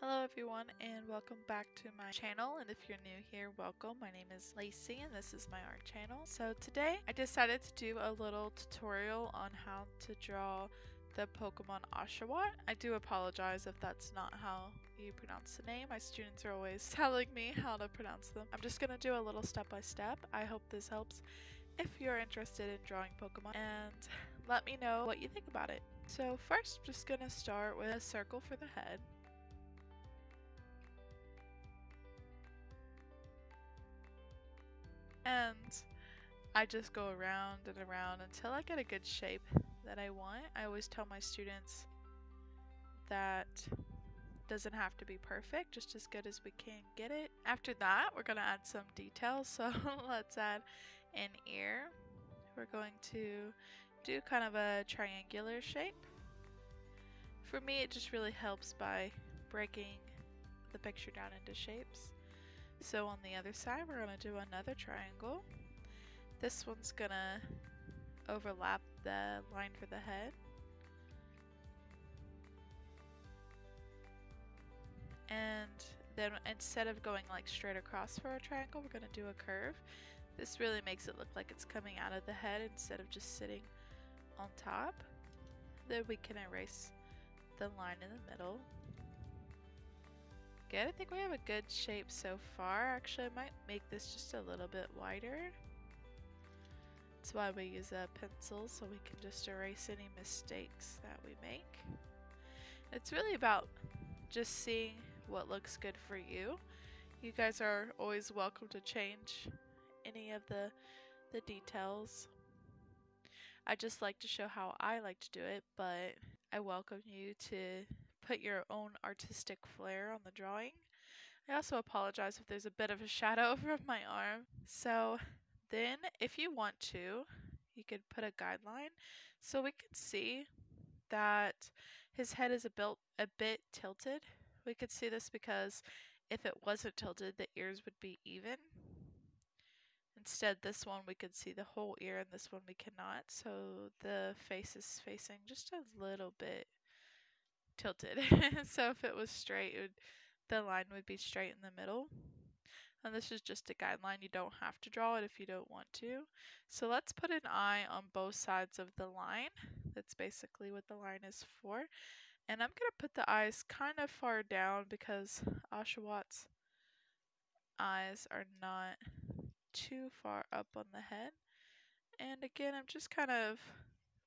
Hello everyone and welcome back to my channel, and if you're new here, welcome. My name is Lacey and this is my art channel. So today I decided to do a little tutorial on how to draw the Pokemon Oshawott. I do apologize if that's not how you pronounce the name. My students are always telling me how to pronounce them. I'm just gonna do a little step by step. I hope this helps if you're interested in drawing Pokemon, and let me know what you think about it. So first, I'm just gonna start with a circle for the head. And I just go around and around until I get a good shape that I want. I always tell my students that doesn't have to be perfect, just as good as we can get it. After that, we're going to add some details. So let's add an ear. We're going to do kind of a triangular shape. For me, it just really helps by breaking the picture down into shapes. So on the other side, we're going to do another triangle. This one's going to overlap the line for the head. And then instead of going like straight across for a triangle, we're going to do a curve. This really makes it look like it's coming out of the head instead of just sitting on top. Then we can erase the line in the middle. Good. I think we have a good shape so far. Actually, I might make this just a little bit wider. That's why we use a pencil, so we can just erase any mistakes that we make. It's really about just seeing what looks good for you. You guys are always welcome to change any of the details. I just like to show how I like to do it, but I welcome you to put your own artistic flair on the drawing. I also apologize if there's a bit of a shadow over my arm. So then if you want to, you could put a guideline so we can see that his head is a bit tilted. We could see this because if it wasn't tilted, the ears would be even. Instead, this one we could see the whole ear, and this one we cannot. So the face is facing just a little bit tilted. So if it was straight, the line would be straight in the middle. And this is just a guideline. You don't have to draw it if you don't want to. So let's put an eye on both sides of the line. That's basically what the line is for. And I'm going to put the eyes kind of far down because Oshawott's eyes are not too far up on the head. And again, I'm just kind of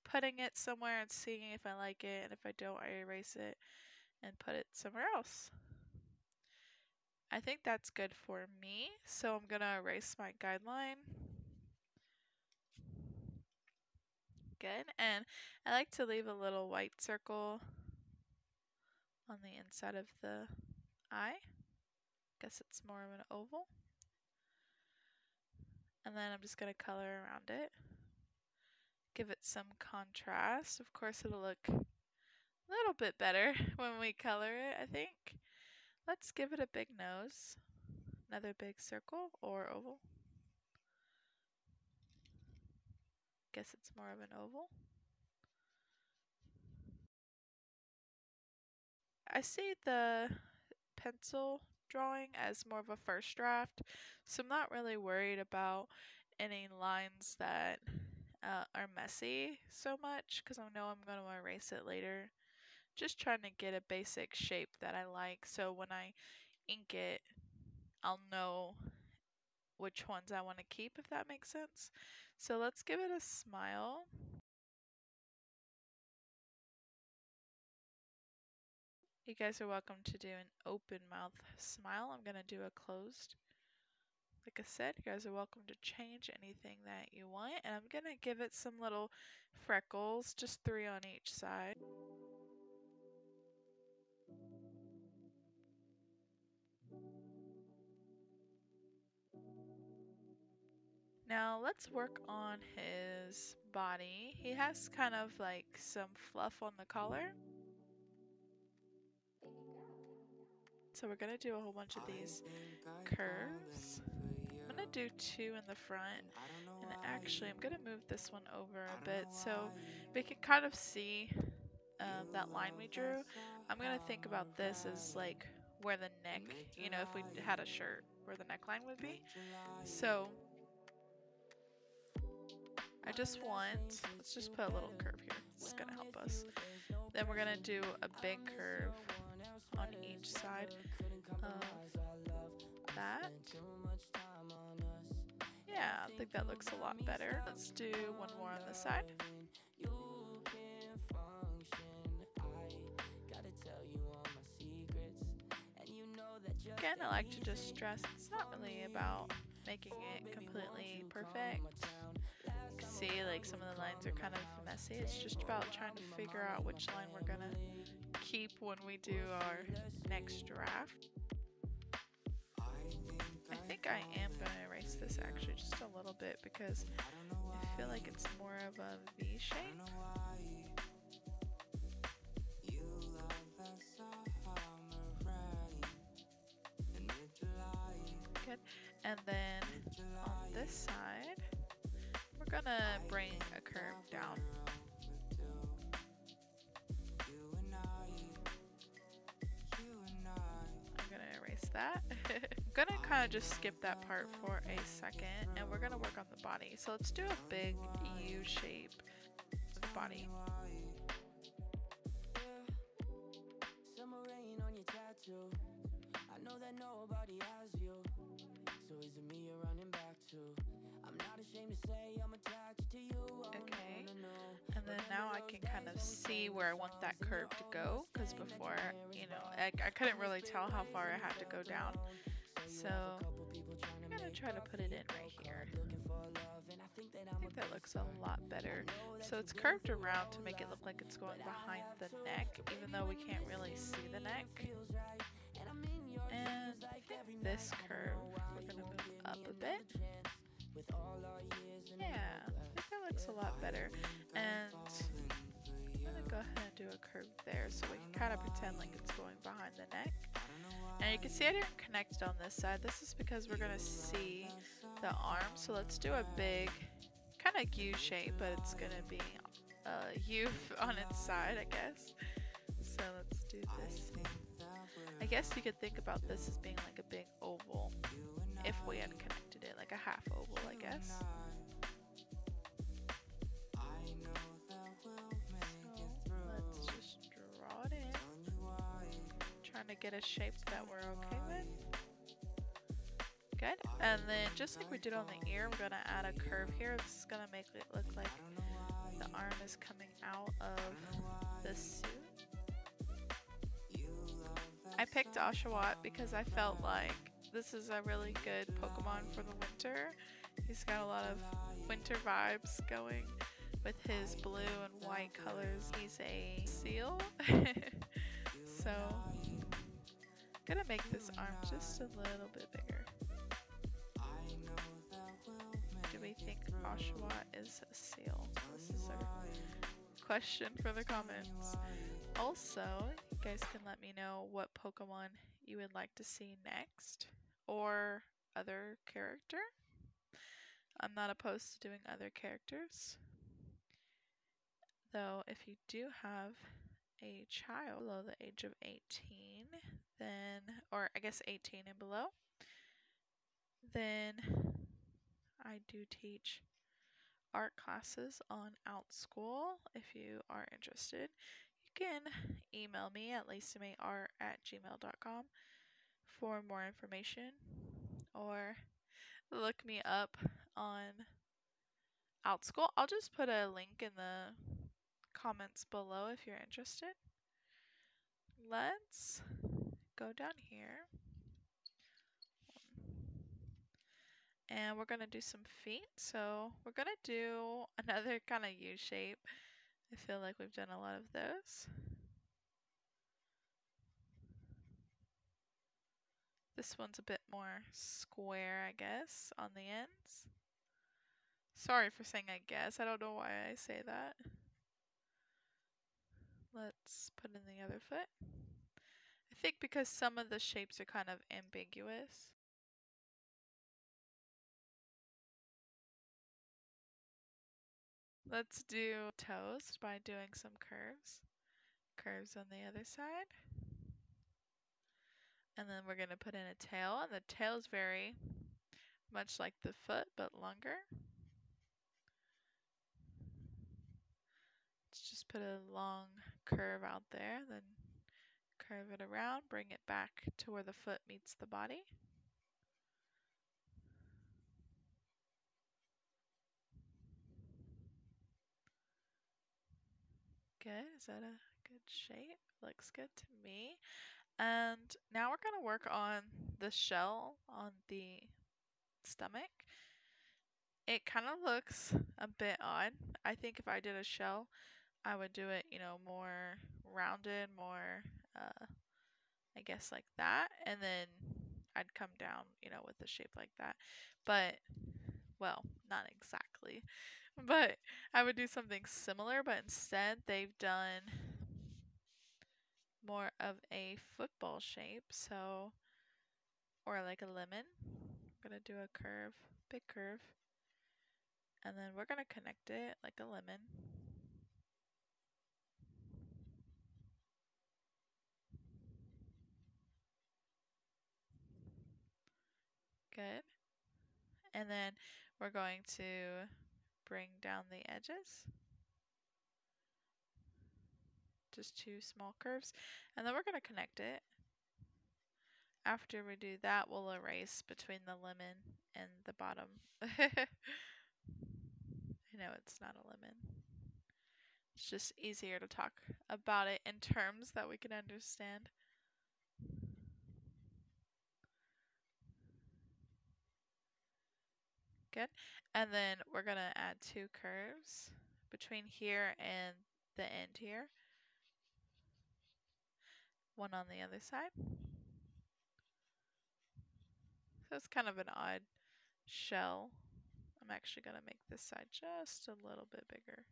putting it somewhere and seeing if I like it, and if I don't, I erase it and put it somewhere else. I think that's good for me, so I'm gonna erase my guideline. Good, and I like to leave a little white circle on the inside of the eye. Guess it's more of an oval. And then I'm just gonna color around it. Give it some contrast. Of course, it'll look a little bit better when we color it, I think. Let's give it a big nose. Another big circle or oval. Guess it's more of an oval. I see the pencil drawing as more of a first draft, so I'm not really worried about any lines that are messy so much, because I know I'm going to erase it later. Just trying to get a basic shape that I like, so when I ink it, I'll know which ones I want to keep, if that makes sense. So let's give it a smile. You guys are welcome to do an open mouth smile. I'm going to do a closed. Like I said, you guys are welcome to change anything that you want. And I'm going to give it some little freckles, just 3 on each side. Now let's work on his body. He has kind of like some fluff on the collar. So we're going to do a whole bunch of these curves. I'm going to do 2 in the front, and actually I'm going to move this one over a bit so we can kind of see that line we drew. I'm going to think about this as like where the neck, you know, if we had a shirt, where the neckline would be. So I just want, let's just put a little curve here. It's gonna help us. Then we're gonna do a big curve on each side of that. Yeah, I think that looks a lot better. Let's do one more on this side. Again, I like to just stress it's not really about making it completely perfect. You can see like some of the lines are kind of messy. It's just about trying to figure out which line we're gonna keep when we do our next draft. I think I am gonna erase this actually just a little bit because I feel like it's more of a V shape. Good. And then on this side, we're gonna bring a curve down. I'm gonna erase that. I'm gonna kind of just skip that part for a second, and we're gonna work on the body. So let's do a big U shape for the body. Okay, and then now I can kind of see where I want that curve to go, because before, you know, I couldn't really tell how far I had to go down. So I'm gonna try to put it in right here. I think that looks a lot better. So it's curved around to make it look like it's going behind the neck, even though we can't really see the neck. And I think this curve, we're gonna move up a bit. Yeah, I think that looks a lot better. And I'm gonna go ahead and do a curve there so we can kind of pretend like it's going behind the neck. And you can see I didn't connect it on this side. This is because we're gonna see the arm. So let's do a big kind of U shape, but it's gonna be a U on its side, I guess. So let's do this. I guess you could think about this as being like a big oval if we had connected it, like a half oval, I guess. So let's just draw it in. Trying to get a shape that we're okay with. Good. And then just like we did on the ear, we're gonna add a curve here. This is gonna make it look like the arm is coming out of the suit. I picked Oshawott because I felt like this is a really good Pokemon for the winter. He's got a lot of winter vibes going with his blue and white colors. He's a seal. So I'm gonna make this arm just a little bit bigger. Do we think Oshawott is a seal? This is our question for the comments. Also, you guys can let me know what Pokemon you would like to see next, or other character. I'm not opposed to doing other characters. Though, if you do have a child below the age of 18, then, or I guess 18 and below, then I do teach art classes on OutSchool. If you are interested, you can email me at lacymart@gmail.com for more information, or look me up on OutSchool. I'll just put a link in the comments below if you're interested. Let's go down here. And we're going to do some feet. So we're going to do another kind of U shape. I feel like we've done a lot of those. This one's a bit more square, I guess, on the ends. Sorry for saying I guess. I don't know why I say that. Let's put in the other foot. I think because some of the shapes are kind of ambiguous. Let's do toes by doing some curves. Curves on the other side. And then we're going to put in a tail, and the tail is very much like the foot, but longer. Let's just put a long curve out there, then curve it around, bring it back to where the foot meets the body. Good. Is that a good shape? Looks good to me. And now we're going to work on the shell on the stomach. It kind of looks a bit odd. I think if I did a shell, I would do it, you know, more rounded, more, I guess like that. And then I'd come down, you know, with a shape like that. But, well, not exactly. But I would do something similar, but instead they've done more of a football shape, so, or like a lemon. I'm gonna do a curve, big curve, and then we're gonna connect it like a lemon. Good. And then we're going to bring down the edges. Just two small curves, and then we're going to connect it. After we do that, we'll erase between the lemon and the bottom. I know it's not a lemon. It's just easier to talk about it in terms that we can understand. Good. And then we're going to add two curves between here and the end here. One on the other side. So it's kind of an odd shell. I'm actually going to make this side just a little bit bigger.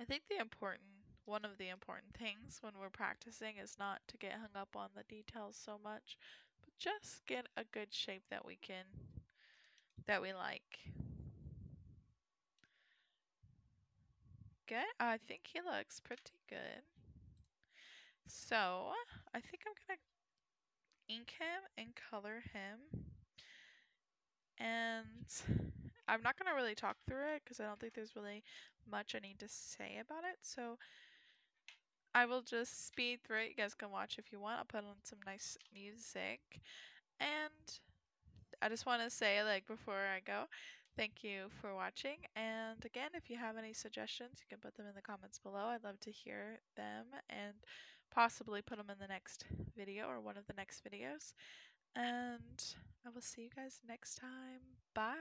I think one of the important things when we're practicing is not to get hung up on the details so much, but just get a good shape that we like. Good. I think he looks pretty good. So I think I'm gonna ink him and color him. And I'm not gonna really talk through it because I don't think there's really much I need to say about it. So I will just speed through it. You guys can watch if you want. I'll put on some nice music. And I just want to say, like, before I go, thank you for watching. And again, if you have any suggestions, you can put them in the comments below. I'd love to hear them and possibly put them in the next video or one of the next videos. And I will see you guys next time. Bye.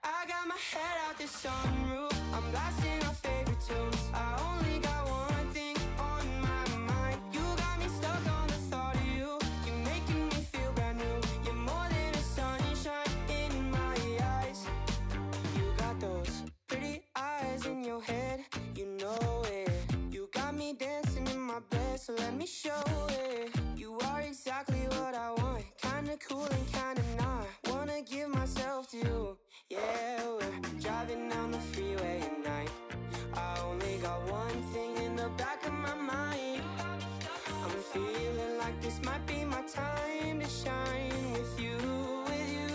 I got my head out the sunroof, I'm blasting our favorite tunes. I only got one thing on my mind. You got me stuck on the thought of you. You're making me feel brand new. You're more than a sunshine in my eyes. You got those pretty eyes in your head, you know it. You got me dancing in my bed, so let me show it. You are exactly what I want, kinda cool and kinda not. Wanna give myself to you. Yeah, we're driving down the freeway at night. I only got one thing in the back of my mind. I'm feeling like this might be my time to shine with you, with you,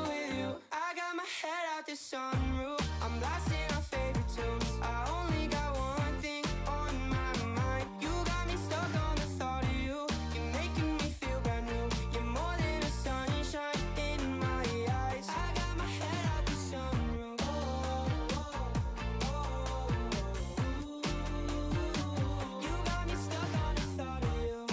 with you. I got my head out the sunroof, I'm blasting our favorite tunes. I only got one thing on my mind. You got me stuck on the thought of you. You're making me feel brand new. You're more than a sunshine in my eyes. I got my head out the sunroof. You got me stuck on the thought of you.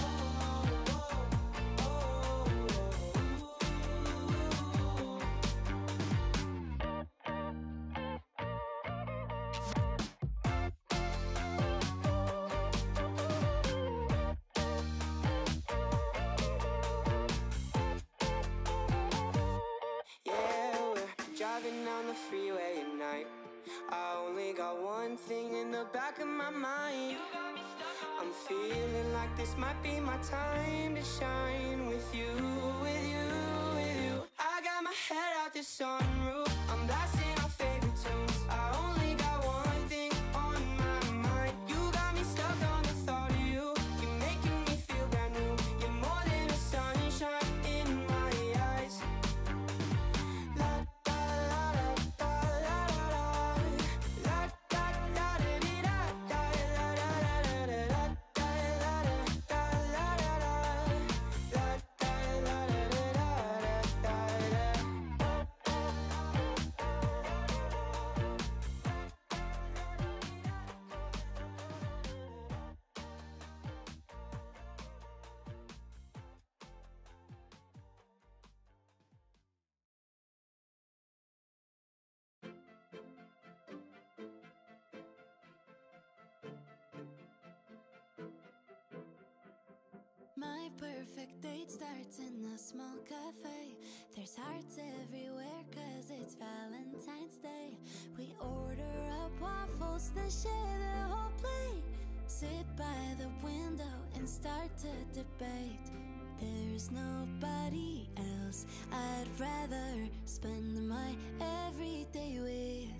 Yeah, we're driving down the freeway at night. I only got one thing in the back of my mind. I'm feeling like this might be my time to shine with you, with you, with you. I got my head out the sunroof, I'm blasting our favorite tunes. I only got one thing on my mind. You got me stuck on the thought of you. You're making me feel brand new. You're more than a sunshine in my eyes. La da la da la la la. La da da da dee da da la la la la la. La da la da la la la. La da la la la la la. My perfect date starts in a small cafe. There's hearts everywhere cause it's Valentine's Day. We order up waffles, then share the whole plate. Sit by the window and start to debate. There's nobody else I'd rather spend my everyday with.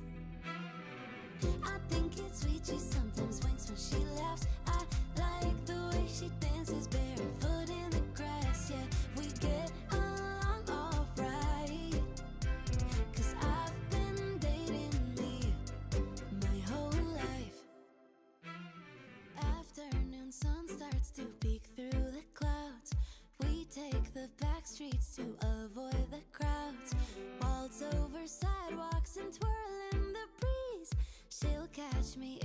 I think it's sweet, she sometimes winks when she laughs. I like the way she dances barefoot in the grass. Yeah, we get along alright, cause I've been dating me my whole life. Afternoon sun starts to peek through the clouds. We take the back streets to avoid the crowds. Waltz over sidewalks and twirl in the breeze. She'll catch me